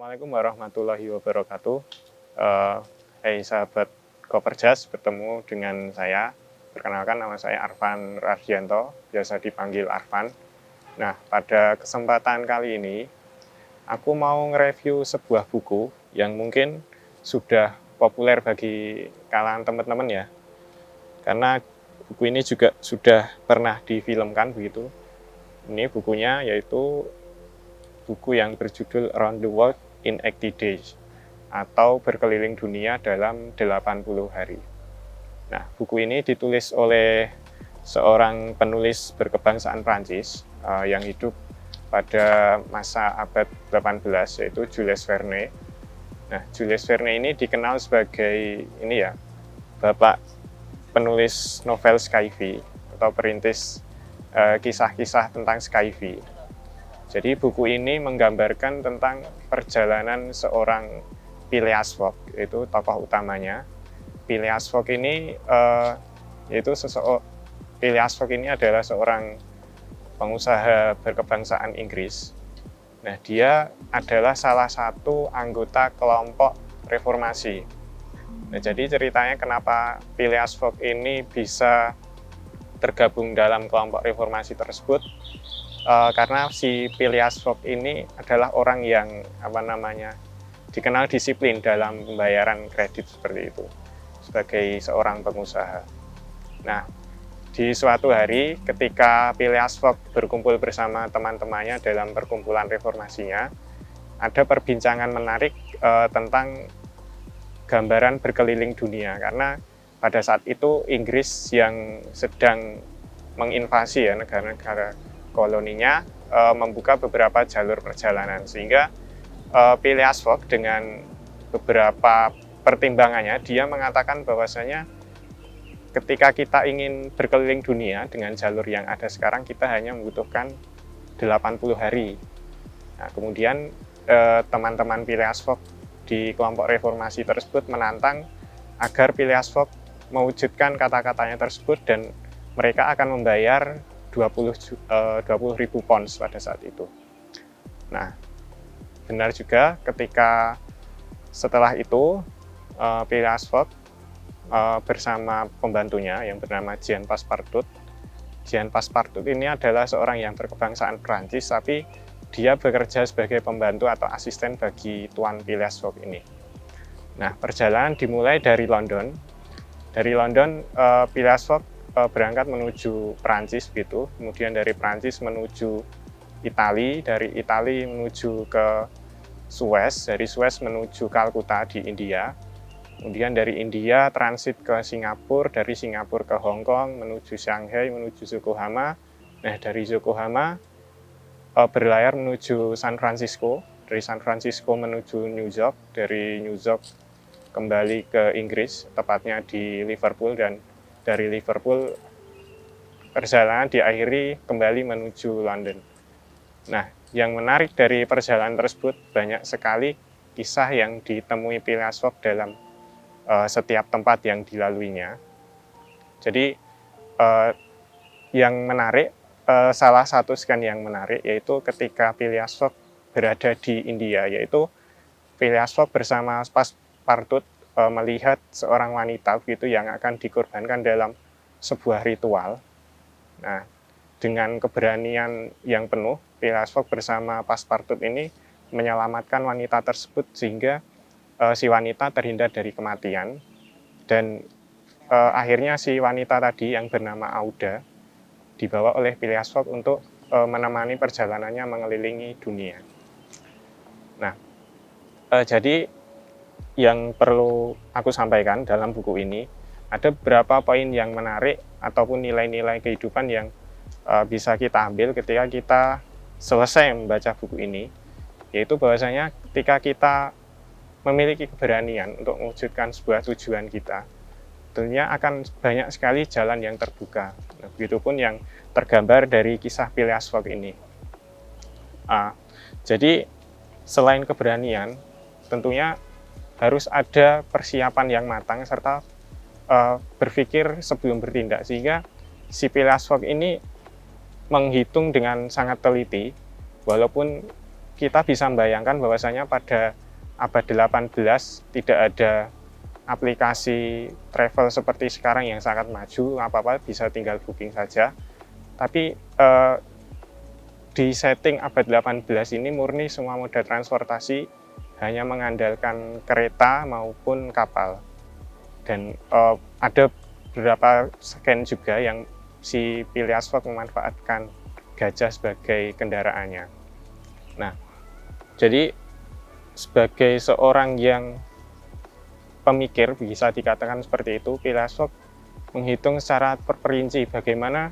Assalamualaikum warahmatullahi wabarakatuh. Hai sahabat Koperjas, bertemu dengan saya. Perkenalkan, nama saya Arfan Rardianto, biasa dipanggil Arfan. Nah, pada kesempatan kali ini, aku mau nge-review sebuah buku yang mungkin sudah populer bagi kalangan teman-teman ya. Karena buku ini juga sudah pernah difilmkan begitu. Ini bukunya yaitu buku yang berjudul Around the World in 80 Days atau Berkeliling Dunia dalam 80 hari. Nah, buku ini ditulis oleh seorang penulis berkebangsaan Prancis yang hidup pada masa abad 18, yaitu Jules Verne. Nah, Jules Verne ini dikenal sebagai bapak penulis novel sci-fi atau perintis kisah-kisah tentang sci-fi. Jadi buku ini menggambarkan tentang perjalanan seorang Phileas Fogg, yaitu tokoh utamanya. Phileas Fogg ini Phileas Fogg ini adalah seorang pengusaha berkebangsaan Inggris. Nah, dia adalah salah satu anggota kelompok reformasi. Nah, jadi ceritanya kenapa Phileas Fogg ini bisa tergabung dalam kelompok reformasi tersebut, karena si Phileas Fogg ini adalah orang yang dikenal disiplin dalam pembayaran kredit seperti itu sebagai seorang pengusaha. Nah, di suatu hari ketika Phileas Fogg berkumpul bersama teman-temannya dalam perkumpulan reformasinya, ada perbincangan menarik tentang gambaran berkeliling dunia, karena pada saat itu Inggris yang sedang menginvasi ya negara-negara koloninya, membuka beberapa jalur perjalanan, sehingga Phileas Fogg dengan beberapa pertimbangannya dia mengatakan bahwasanya ketika kita ingin berkeliling dunia dengan jalur yang ada sekarang, kita hanya membutuhkan 80 hari. Nah, kemudian teman-teman Phileas Fogg di kelompok reformasi tersebut menantang agar Phileas Fogg mewujudkan kata-katanya tersebut, dan mereka akan membayar 20.000 pounds pada saat itu. Nah, benar juga ketika setelah itu Phileas Fogg bersama pembantunya yang bernama Jean Passepartout. Jean Passepartout ini adalah seorang yang berkebangsaan Prancis, tapi dia bekerja sebagai pembantu atau asisten bagi Tuan Phileas Fogg ini. Nah, perjalanan dimulai dari London. Dari London, Phileas Fogg berangkat menuju Prancis gitu, kemudian dari Prancis menuju Italia, dari Italia menuju ke Suez, dari Suez menuju Kalkuta di India, kemudian dari India transit ke Singapura, dari Singapura ke Hong Kong, menuju Shanghai, menuju Yokohama. Nah, dari Yokohama berlayar menuju San Francisco, dari San Francisco menuju New York, dari New York kembali ke Inggris, tepatnya di Liverpool, dan dari Liverpool perjalanan diakhiri kembali menuju London. Nah, yang menarik dari perjalanan tersebut, banyak sekali kisah yang ditemui Phileas Fogg dalam setiap tempat yang dilaluinya. Jadi yang menarik, salah satu scan yang menarik yaitu ketika Phileas Fogg berada di India, yaitu Phileas Fogg bersama Passepartout melihat seorang wanita begitu yang akan dikorbankan dalam sebuah ritual. Nah, dengan keberanian yang penuh, Phileas Fogg bersama Passepartout ini menyelamatkan wanita tersebut sehingga si wanita terhindar dari kematian, dan akhirnya si wanita tadi yang bernama Auda dibawa oleh Phileas Fogg untuk menemani perjalanannya mengelilingi dunia. Nah, jadi yang perlu aku sampaikan dalam buku ini, ada beberapa poin yang menarik ataupun nilai-nilai kehidupan yang bisa kita ambil ketika kita selesai membaca buku ini, yaitu bahwasanya ketika kita memiliki keberanian untuk mewujudkan sebuah tujuan kita, tentunya akan banyak sekali jalan yang terbuka. Nah, begitupun yang tergambar dari kisah Phileas Fogg ini. Jadi selain keberanian, tentunya harus ada persiapan yang matang serta berpikir sebelum bertindak, sehingga si Phileas Fogg ini menghitung dengan sangat teliti, walaupun kita bisa membayangkan bahwasanya pada abad 18 tidak ada aplikasi travel seperti sekarang yang sangat maju, apa-apa bisa tinggal booking saja. Tapi di setting abad 18 ini murni semua moda transportasi hanya mengandalkan kereta maupun kapal. Dan ada beberapa scan juga yang si Phileas Fogg memanfaatkan gajah sebagai kendaraannya. Nah, jadi sebagai seorang yang pemikir, bisa dikatakan seperti itu, Phileas Fogg menghitung secara terperinci bagaimana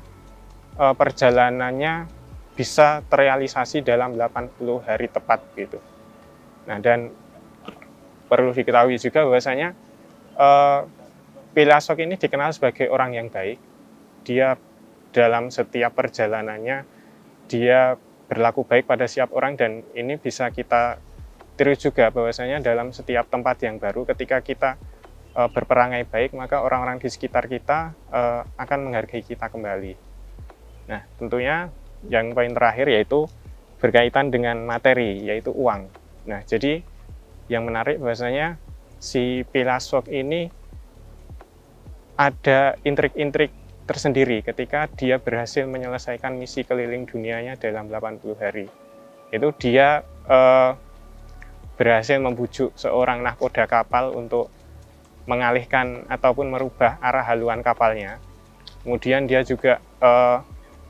perjalanannya bisa terrealisasi dalam 80 hari tepat gitu. Nah, dan perlu diketahui juga bahwasanya Phileas Fogg ini dikenal sebagai orang yang baik. Dia dalam setiap perjalanannya dia berlaku baik pada setiap orang, dan ini bisa kita tiru juga bahwasanya dalam setiap tempat yang baru ketika kita berperangai baik, maka orang-orang di sekitar kita akan menghargai kita kembali. Nah, tentunya yang poin terakhir yaitu berkaitan dengan materi, yaitu uang. Nah, jadi yang menarik bahwasanya si Phileas Fogg ini ada intrik-intrik tersendiri ketika dia berhasil menyelesaikan misi keliling dunianya dalam 80 hari. Itu dia berhasil membujuk seorang nahkoda kapal untuk mengalihkan ataupun merubah arah haluan kapalnya. Kemudian dia juga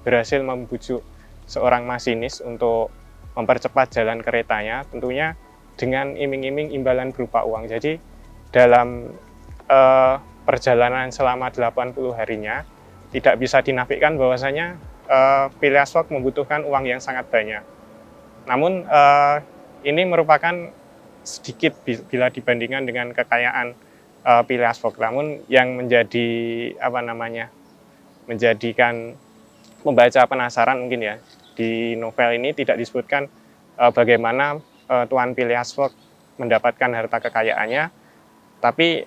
berhasil membujuk seorang masinis untuk mempercepat jalan keretanya, tentunya dengan iming-iming imbalan berupa uang. Jadi dalam perjalanan selama 80 harinya tidak bisa dinafikan bahwasanya Phileas Fogg membutuhkan uang yang sangat banyak. Namun ini merupakan sedikit bila dibandingkan dengan kekayaan Phileas Fogg. Namun yang menjadikan membaca penasaran mungkin ya, di novel ini tidak disebutkan bagaimana Tuan Phileas Fogg mendapatkan harta kekayaannya, tapi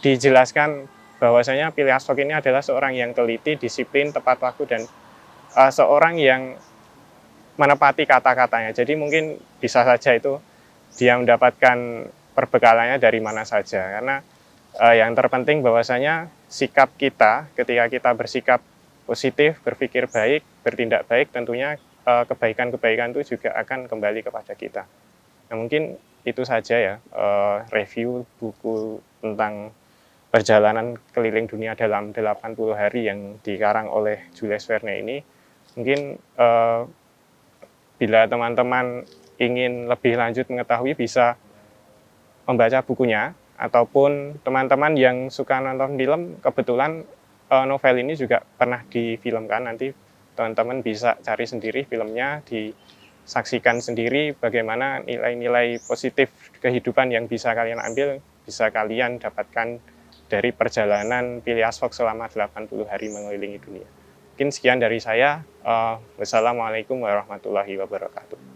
dijelaskan bahwasanya Phileas Fogg ini adalah seorang yang teliti, disiplin, tepat waktu, dan seorang yang menepati kata-katanya. Jadi mungkin bisa saja itu dia mendapatkan perbekalannya dari mana saja, karena yang terpenting bahwasanya sikap kita ketika kita bersikap positif, berpikir baik, bertindak baik, tentunya kebaikan-kebaikan itu juga akan kembali kepada kita. Nah, mungkin itu saja ya review buku tentang perjalanan keliling dunia dalam 80 hari yang dikarang oleh Jules Verne ini. Mungkin bila teman-teman ingin lebih lanjut mengetahui bisa membaca bukunya, ataupun teman-teman yang suka nonton film, kebetulan novel ini juga pernah difilmkan. Nanti teman-teman bisa cari sendiri filmnya, disaksikan sendiri bagaimana nilai-nilai positif kehidupan yang bisa kalian ambil, bisa kalian dapatkan dari perjalanan Phileas Fogg selama 80 hari mengelilingi dunia. Mungkin sekian dari saya. Wassalamualaikum warahmatullahi wabarakatuh.